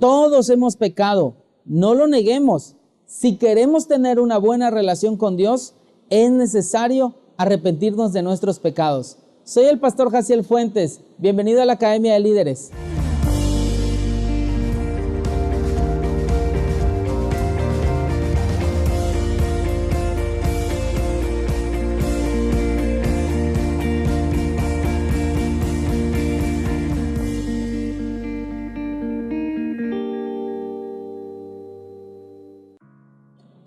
Todos hemos pecado, no lo neguemos. Si queremos tener una buena relación con Dios, es necesario arrepentirnos de nuestros pecados. Soy el pastor Jaciel Fuentes. Bienvenido a la Academia de Líderes.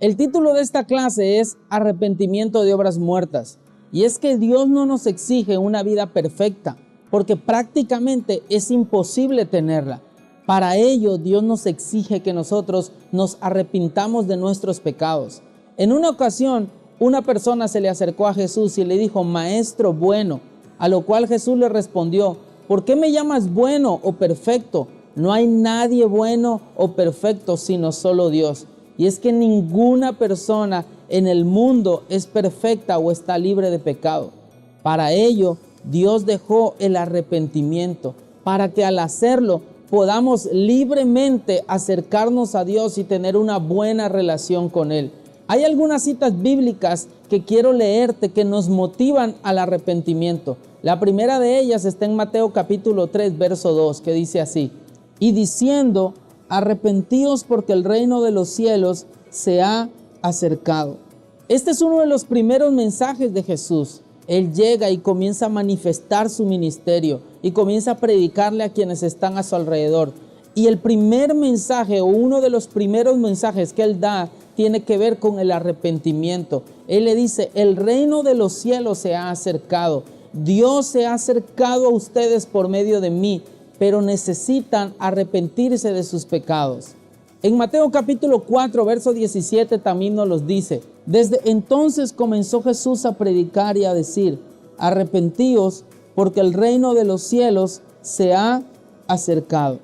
El título de esta clase es Arrepentimiento de obras muertas. Y es que Dios no nos exige una vida perfecta, porque prácticamente es imposible tenerla. Para ello, Dios nos exige que nosotros nos arrepintamos de nuestros pecados. En una ocasión, una persona se le acercó a Jesús y le dijo, Maestro bueno, a lo cual Jesús le respondió, ¿por qué me llamas bueno o perfecto? No hay nadie bueno o perfecto sino solo Dios. Y es que ninguna persona en el mundo es perfecta o está libre de pecado. Para ello, Dios dejó el arrepentimiento, para que al hacerlo podamos libremente acercarnos a Dios y tener una buena relación con Él. Hay algunas citas bíblicas que quiero leerte que nos motivan al arrepentimiento. La primera de ellas está en Mateo capítulo 3, verso 2, que dice así, y diciendo, arrepentíos porque el reino de los cielos se ha acercado. Este es uno de los primeros mensajes de Jesús. Él llega y comienza a manifestar su ministerio y comienza a predicarle a quienes están a su alrededor. Y el primer mensaje o uno de los primeros mensajes que Él da tiene que ver con el arrepentimiento. Él le dice, el reino de los cielos se ha acercado. Dios se ha acercado a ustedes por medio de mí, pero necesitan arrepentirse de sus pecados. En Mateo capítulo 4, verso 17 también nos los dice. Desde entonces comenzó Jesús a predicar y a decir, arrepentíos porque el reino de los cielos se ha acercado.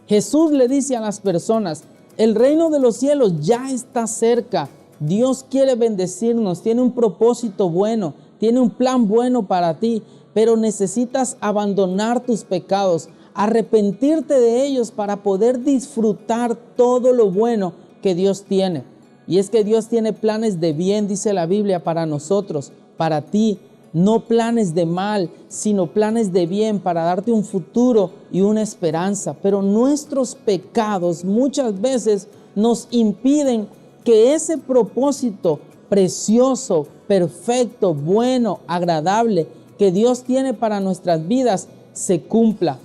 Jesús le dice a las personas, el reino de los cielos ya está cerca. Dios quiere bendecirnos, tiene un propósito bueno, tiene un plan bueno para ti, pero necesitas abandonar tus pecados, arrepentirte de ellos para poder disfrutar todo lo bueno que Dios tiene. Y es que Dios tiene planes de bien, dice la Biblia, para nosotros, para ti. No planes de mal, sino planes de bien para darte un futuro y una esperanza. Pero nuestros pecados muchas veces nos impiden que ese propósito precioso, perfecto, bueno, agradable que Dios tiene para nuestras vidas se cumpla.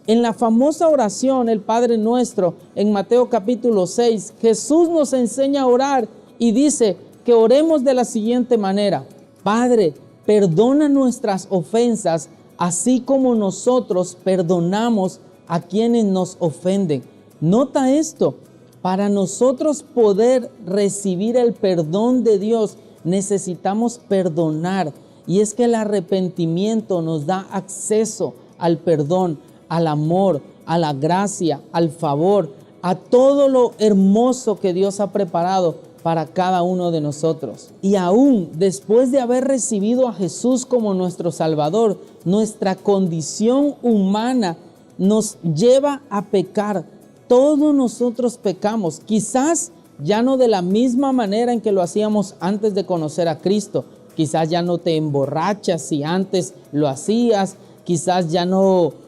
En la famosa oración, el Padre Nuestro, en Mateo capítulo 6, Jesús nos enseña a orar y dice que oremos de la siguiente manera. Padre, perdona nuestras ofensas, así como nosotros perdonamos a quienes nos ofenden. Nota esto, para nosotros poder recibir el perdón de Dios, necesitamos perdonar. Y es que el arrepentimiento nos da acceso al perdón, al amor, a la gracia, al favor, a todo lo hermoso que Dios ha preparado para cada uno de nosotros. Y aún después de haber recibido a Jesús como nuestro Salvador, nuestra condición humana nos lleva a pecar. Todos nosotros pecamos, quizás ya no de la misma manera en que lo hacíamos antes de conocer a Cristo. Quizás ya no te emborrachas si antes lo hacías, quizás ya no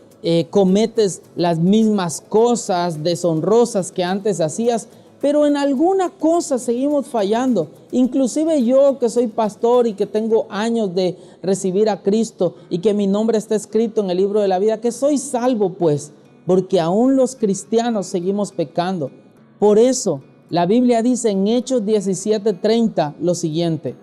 cometes las mismas cosas deshonrosas que antes hacías, pero en alguna cosa seguimos fallando. Inclusive yo que soy pastor y que tengo años de recibir a Cristo y que mi nombre está escrito en el libro de la vida, que soy salvo pues, porque aún los cristianos seguimos pecando. Por eso la Biblia dice en Hechos 17:30 lo siguiente,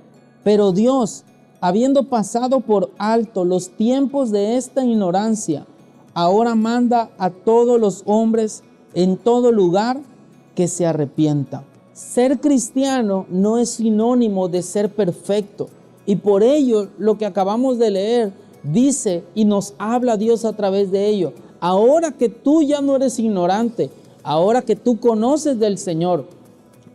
pero Dios, habiendo pasado por alto los tiempos de esta ignorancia, ahora manda a todos los hombres en todo lugar que se arrepientan. Ser cristiano no es sinónimo de ser perfecto. Y por ello, lo que acabamos de leer dice y nos habla Dios a través de ello. Ahora que tú ya no eres ignorante, ahora que tú conoces del Señor,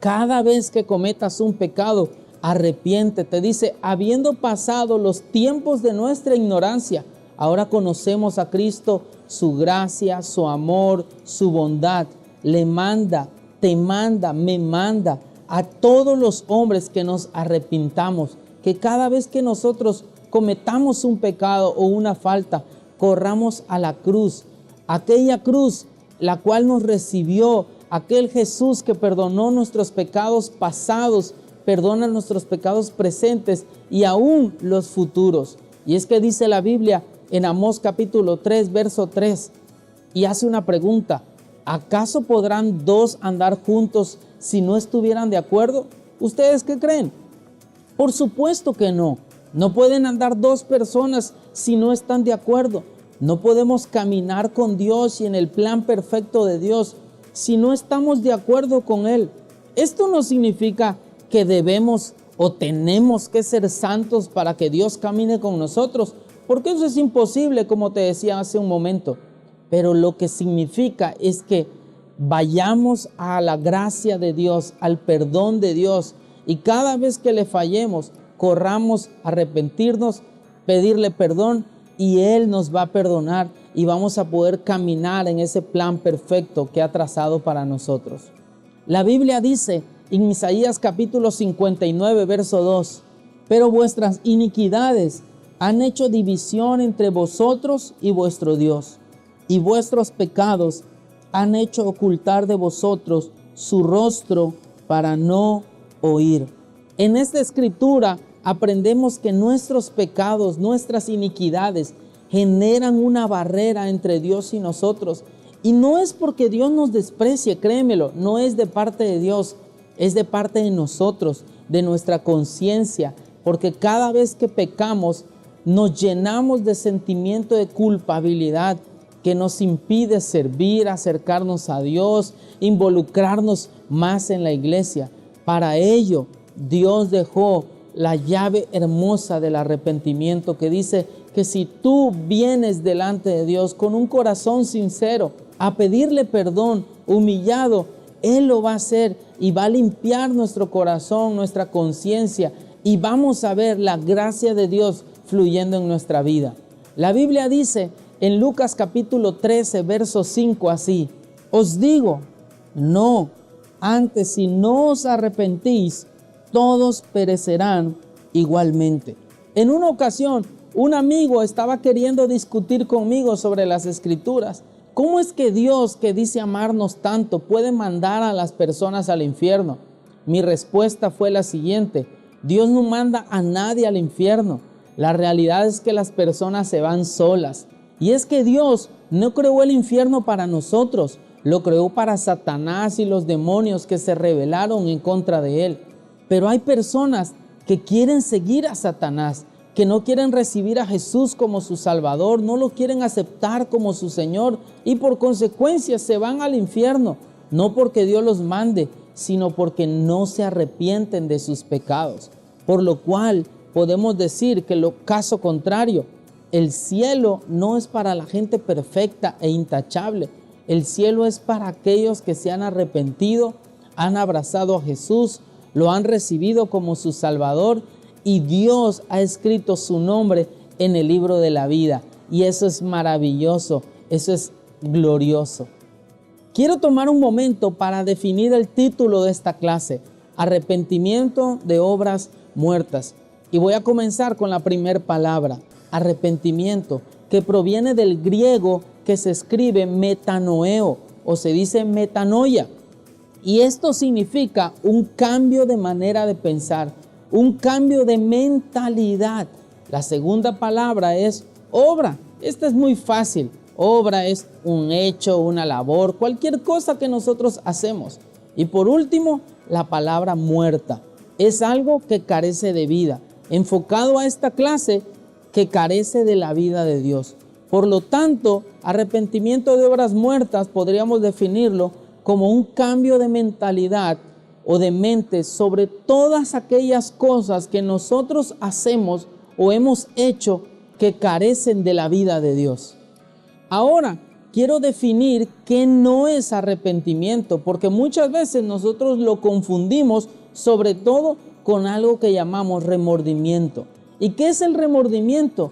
cada vez que cometas un pecado, arrepiéntete. Dice, habiendo pasado los tiempos de nuestra ignorancia, ahora conocemos a Cristo, su gracia, su amor, su bondad. le manda, te manda, me manda a todos los hombres que nos arrepintamos, que cada vez que nosotros cometamos un pecado o una falta, corramos a la cruz, aquella cruz la cual nos recibió, aquel Jesús que perdonó nuestros pecados pasados, perdona nuestros pecados presentes y aún los futuros. Y es que dice la Biblia en Amós capítulo 3, verso 3, y hace una pregunta: ¿acaso podrán dos andar juntos si no estuvieran de acuerdo? ¿Ustedes qué creen? Por supuesto que no. No pueden andar dos personas si no están de acuerdo. No podemos caminar con Dios y en el plan perfecto de Dios si no estamos de acuerdo con Él. Esto no significa que debemos o tenemos que ser santos para que Dios camine con nosotros, porque eso es imposible, como te decía hace un momento. Pero lo que significa es que vayamos a la gracia de Dios, al perdón de Dios, y cada vez que le fallemos, corramos a arrepentirnos, pedirle perdón, y Él nos va a perdonar y vamos a poder caminar en ese plan perfecto que ha trazado para nosotros. La Biblia dice en Isaías capítulo 59, verso 2, pero vuestras iniquidades han hecho división entre vosotros y vuestro Dios, y vuestros pecados han hecho ocultar de vosotros su rostro para no oír. En esta escritura aprendemos que nuestros pecados, nuestras iniquidades generan una barrera entre Dios y nosotros. Y no es porque Dios nos desprecie, créemelo, no es de parte de Dios, es de parte de nosotros, de nuestra conciencia, porque cada vez que pecamos nos llenamos de sentimiento de culpabilidad que nos impide servir, acercarnos a Dios, involucrarnos más en la iglesia. Para ello, Dios dejó la llave hermosa del arrepentimiento, que dice que si tú vienes delante de Dios con un corazón sincero a pedirle perdón, humillado, Él lo va a hacer y va a limpiar nuestro corazón, nuestra conciencia, y vamos a ver la gracia de Dios fluyendo en nuestra vida. La Biblia dice en Lucas capítulo 13, verso 5 así: os digo, no, antes si no os arrepentís, todos perecerán igualmente. En una ocasión, un amigo estaba queriendo discutir conmigo sobre las Escrituras. ¿Cómo es que Dios, que dice amarnos tanto, puede mandar a las personas al infierno? Mi respuesta fue la siguiente: Dios no manda a nadie al infierno. La realidad es que las personas se van solas. Y es que Dios no creó el infierno para nosotros, lo creó para Satanás y los demonios que se rebelaron en contra de Él. Pero hay personas que quieren seguir a Satanás, que no quieren recibir a Jesús como su Salvador, no lo quieren aceptar como su Señor y por consecuencia se van al infierno, no porque Dios los mande, sino porque no se arrepienten de sus pecados. Por lo cual podemos decir que lo caso contrario, el cielo no es para la gente perfecta e intachable. El cielo es para aquellos que se han arrepentido, han abrazado a Jesús, lo han recibido como su Salvador y Dios ha escrito su nombre en el libro de la vida. Y eso es maravilloso, eso es glorioso. Quiero tomar un momento para definir el título de esta clase: arrepentimiento de obras muertas. Y voy a comenzar con la primera palabra, arrepentimiento, que proviene del griego que se escribe metanoeo o se dice metanoia. Y esto significa un cambio de manera de pensar, un cambio de mentalidad. La segunda palabra es obra. Esta es muy fácil. Obra es un hecho, una labor, cualquier cosa que nosotros hacemos. Y por último, la palabra muerta. Es algo que carece de vida, enfocado a esta clase que carece de la vida de Dios. Por lo tanto, arrepentimiento de obras muertas podríamos definirlo como un cambio de mentalidad o de mente sobre todas aquellas cosas que nosotros hacemos o hemos hecho que carecen de la vida de Dios. Ahora, quiero definir qué no es arrepentimiento, porque muchas veces nosotros lo confundimos, sobre todo con algo que llamamos remordimiento. ¿Y qué es el remordimiento?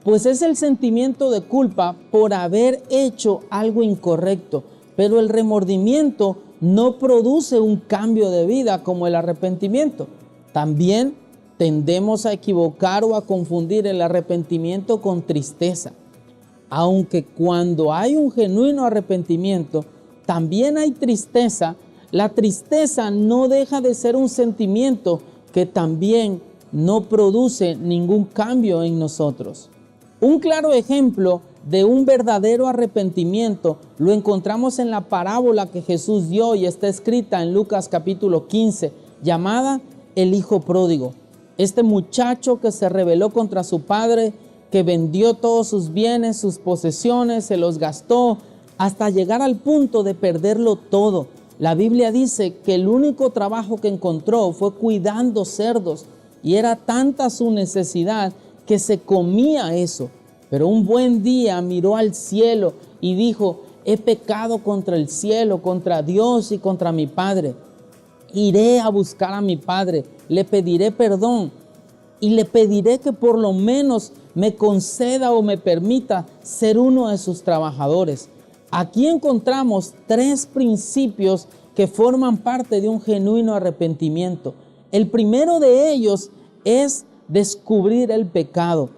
Pues es el sentimiento de culpa por haber hecho algo incorrecto, pero el remordimiento no produce un cambio de vida como el arrepentimiento. También tendemos a equivocar o a confundir el arrepentimiento con tristeza. Aunque cuando hay un genuino arrepentimiento, también hay tristeza, la tristeza no deja de ser un sentimiento que también no produce ningún cambio en nosotros. Un claro ejemplo de un verdadero arrepentimiento lo encontramos en la parábola que Jesús dio y está escrita en Lucas capítulo 15, llamada El Hijo Pródigo. Este muchacho que se rebeló contra su padre, que vendió todos sus bienes, sus posesiones, se los gastó hasta llegar al punto de perderlo todo. La Biblia dice que el único trabajo que encontró fue cuidando cerdos y era tanta su necesidad que se comía eso. Pero un buen día miró al cielo y dijo: he pecado contra el cielo, contra Dios y contra mi Padre. Iré a buscar a mi Padre, le pediré perdón y le pediré que por lo menos me conceda o me permita ser uno de sus trabajadores. Aquí encontramos 3 principios que forman parte de un genuino arrepentimiento. El primero de ellos es descubrir el pecado.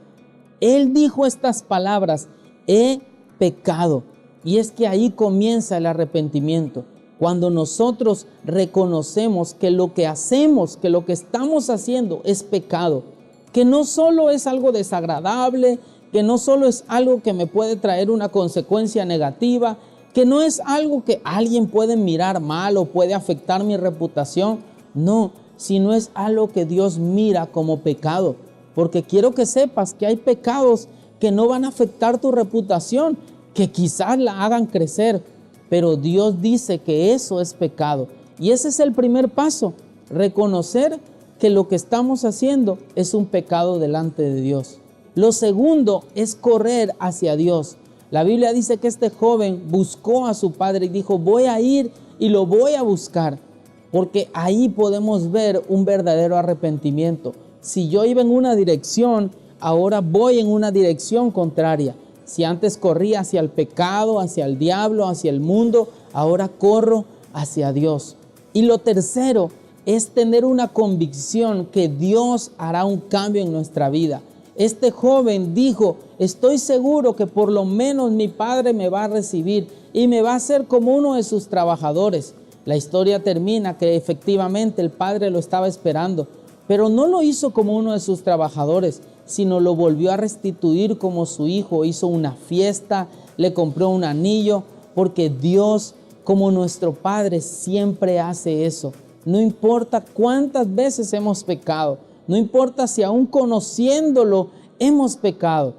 Él dijo estas palabras: he pecado. Y es que ahí comienza el arrepentimiento. Cuando nosotros reconocemos que lo que hacemos, que lo que estamos haciendo es pecado, que no solo es algo desagradable, que no solo es algo que me puede traer una consecuencia negativa, que no es algo que alguien puede mirar mal o puede afectar mi reputación, no, sino es algo que Dios mira como pecado. Porque quiero que sepas que hay pecados que no van a afectar tu reputación, que quizás la hagan crecer, pero Dios dice que eso es pecado. Y ese es el primer paso, reconocer que lo que estamos haciendo es un pecado delante de Dios. Lo segundo es correr hacia Dios. La Biblia dice que este joven buscó a su padre y dijo: voy a ir y lo voy a buscar, porque ahí podemos ver un verdadero arrepentimiento. Si yo iba en una dirección, ahora voy en una dirección contraria. Si antes corría hacia el pecado, hacia el diablo, hacia el mundo, ahora corro hacia Dios. Y lo tercero es tener una convicción que Dios hará un cambio en nuestra vida. Este joven dijo: estoy seguro que por lo menos mi padre me va a recibir y me va a hacer como uno de sus trabajadores. La historia termina que efectivamente el padre lo estaba esperando, pero no lo hizo como uno de sus trabajadores, sino lo volvió a restituir como su hijo. Hizo una fiesta, le compró un anillo, porque Dios, como nuestro Padre, siempre hace eso. No importa cuántas veces hemos pecado, no importa si aún conociéndolo hemos pecado,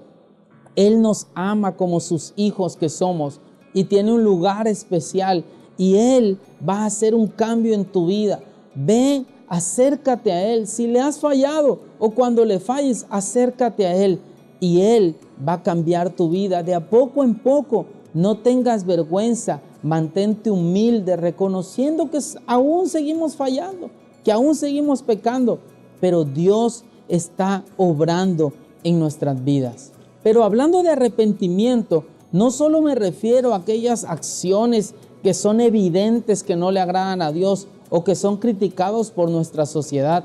Él nos ama como sus hijos que somos y tiene un lugar especial y Él va a hacer un cambio en tu vida. Ven, acércate a Él. Si le has fallado o cuando le falles, acércate a Él y Él va a cambiar tu vida de a poco en poco. No tengas vergüenza, mantente humilde, reconociendo que aún seguimos fallando, que aún seguimos pecando, pero Dios está obrando en nuestras vidas. Pero hablando de arrepentimiento, no solo me refiero a aquellas acciones que son evidentes que no le agradan a Dios o que son criticados por nuestra sociedad.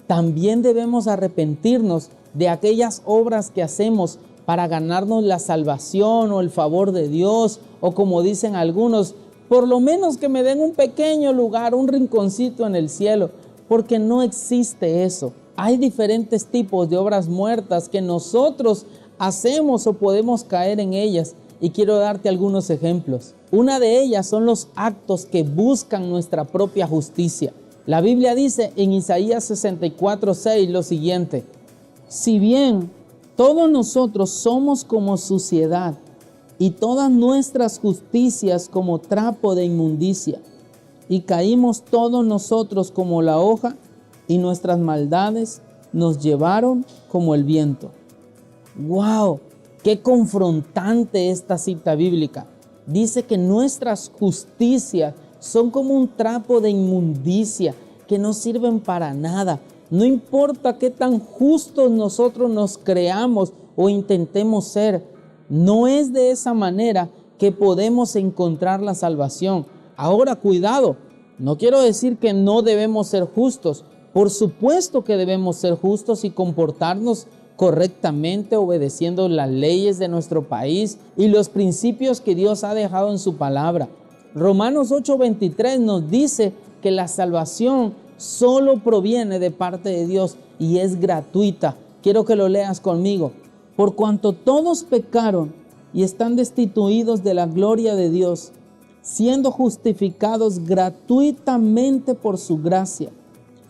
También debemos arrepentirnos de aquellas obras que hacemos para ganarnos la salvación o el favor de Dios, o como dicen algunos, por lo menos que me den un pequeño lugar, un rinconcito en el cielo, porque no existe eso. Hay diferentes tipos de obras muertas que nosotros hacemos o podemos caer en ellas, y quiero darte algunos ejemplos. Una de ellas son los actos que buscan nuestra propia justicia. La Biblia dice en Isaías 64:6 lo siguiente: si bien todos nosotros somos como suciedad y todas nuestras justicias como trapo de inmundicia, y caímos todos nosotros como la hoja, y nuestras maldades nos llevaron como el viento. ¡Wow! ¡Qué confrontante esta cita bíblica! Dice que nuestras justicias son como un trapo de inmundicia que no sirven para nada. No importa qué tan justos nosotros nos creamos o intentemos ser, no es de esa manera que podemos encontrar la salvación. Ahora, cuidado, no quiero decir que no debemos ser justos. Por supuesto que debemos ser justos y comportarnos correctamente, obedeciendo las leyes de nuestro país y los principios que Dios ha dejado en su palabra. Romanos 8:23 nos dice que la salvación solo proviene de parte de Dios y es gratuita. Quiero que lo leas conmigo. Por cuanto todos pecaron y están destituidos de la gloria de Dios, siendo justificados gratuitamente por su gracia,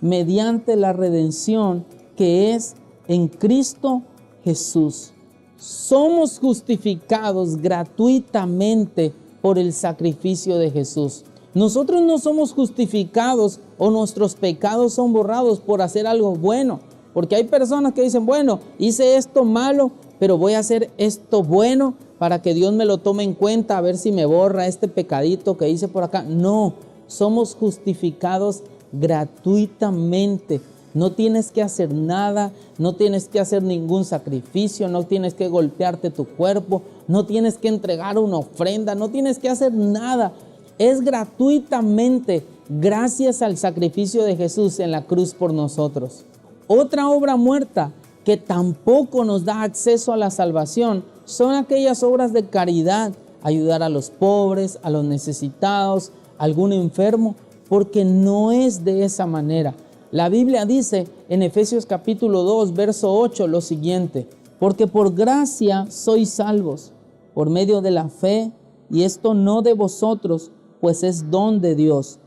mediante la redención que es en Cristo Jesús. Somos justificados gratuitamente por el sacrificio de Jesús. Nosotros no somos justificados o nuestros pecados son borrados por hacer algo bueno. Porque hay personas que dicen, bueno, hice esto malo, pero voy a hacer esto bueno para que Dios me lo tome en cuenta, a ver si me borra este pecadito que hice por acá. No, somos justificados gratuitamente. No tienes que hacer nada, no tienes que hacer ningún sacrificio, no tienes que golpearte tu cuerpo, no tienes que entregar una ofrenda, no tienes que hacer nada. Es gratuitamente gracias al sacrificio de Jesús en la cruz por nosotros. Otra obra muerta que tampoco nos da acceso a la salvación son aquellas obras de caridad, ayudar a los pobres, a los necesitados, a algún enfermo, porque no es de esa manera. La Biblia dice en Efesios capítulo 2, verso 8 lo siguiente: porque por gracia sois salvos, por medio de la fe, y esto no de vosotros, pues es don de Dios,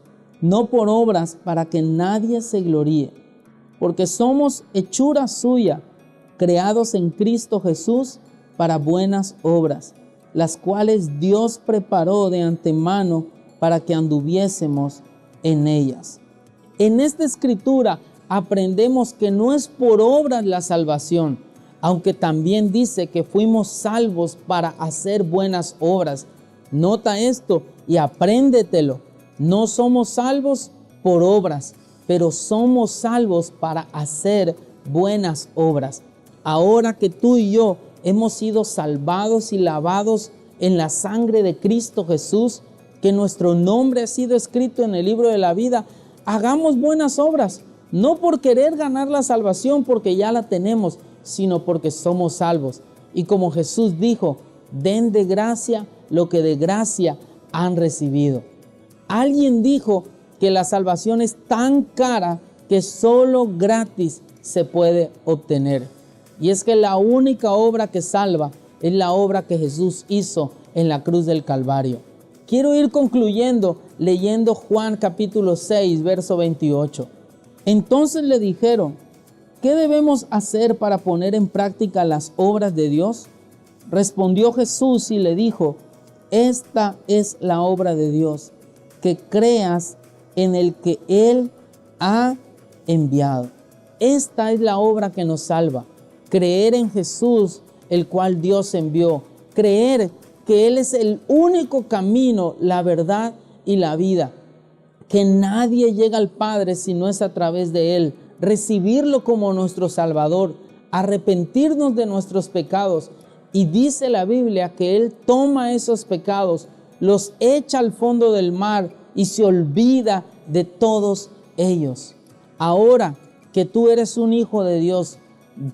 no por obras para que nadie se gloríe, porque somos hechura suya, creados en Cristo Jesús para buenas obras, las cuales Dios preparó de antemano para que anduviésemos en ellas. En esta escritura aprendemos que no es por obras la salvación, aunque también dice que fuimos salvos para hacer buenas obras. Nota esto y apréndetelo. No somos salvos por obras, pero somos salvos para hacer buenas obras. Ahora que tú y yo hemos sido salvados y lavados en la sangre de Cristo Jesús, que nuestro nombre ha sido escrito en el libro de la vida, hagamos buenas obras, no por querer ganar la salvación porque ya la tenemos, sino porque somos salvos. Y como Jesús dijo, den de gracia lo que de gracia han recibido. Alguien dijo que la salvación es tan cara que solo gratis se puede obtener. Y es que la única obra que salva es la obra que Jesús hizo en la cruz del Calvario. Quiero ir concluyendo leyendo Juan capítulo 6, verso 28. Entonces le dijeron, ¿qué debemos hacer para poner en práctica las obras de Dios? Respondió Jesús y le dijo, esta es la obra de Dios, que creas en el que Él ha enviado. Esta es la obra que nos salva. Creer en Jesús, el cual Dios envió. Creer que Él es el único camino, la verdad y la vida. Que nadie llega al Padre si no es a través de Él. Recibirlo como nuestro Salvador. Arrepentirnos de nuestros pecados. Y dice la Biblia que Él toma esos pecados, los echa al fondo del mar y se olvida de todos ellos. Ahora que tú eres un hijo de Dios,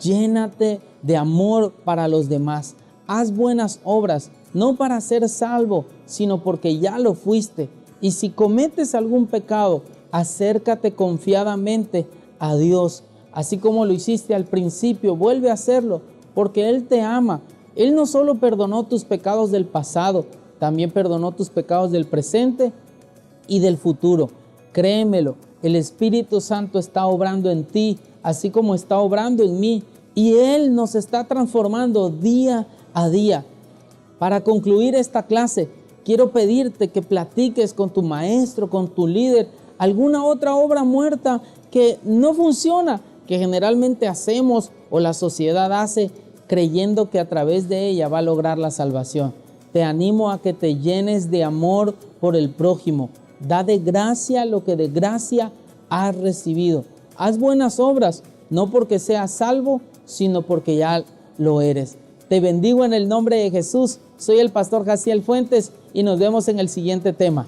llénate de amor para los demás. Haz buenas obras, no para ser salvo, sino porque ya lo fuiste. Y si cometes algún pecado, acércate confiadamente a Dios. Así como lo hiciste al principio, vuelve a hacerlo, porque Él te ama. Él no solo perdonó tus pecados del pasado, también perdonó tus pecados del presente y del futuro. Créemelo, el Espíritu Santo está obrando en ti, así como está obrando en mí. Y Él nos está transformando día a día. Para concluir esta clase, quiero pedirte que platiques con tu maestro, con tu líder, alguna otra obra muerta que no funciona, que generalmente hacemos o la sociedad hace, creyendo que a través de ella va a lograr la salvación. Te animo a que te llenes de amor por el prójimo. Da de gracia lo que de gracia has recibido. Haz buenas obras, no porque seas salvo, sino porque ya lo eres. Te bendigo en el nombre de Jesús. Soy el pastor Jaciel Fuentes y nos vemos en el siguiente tema.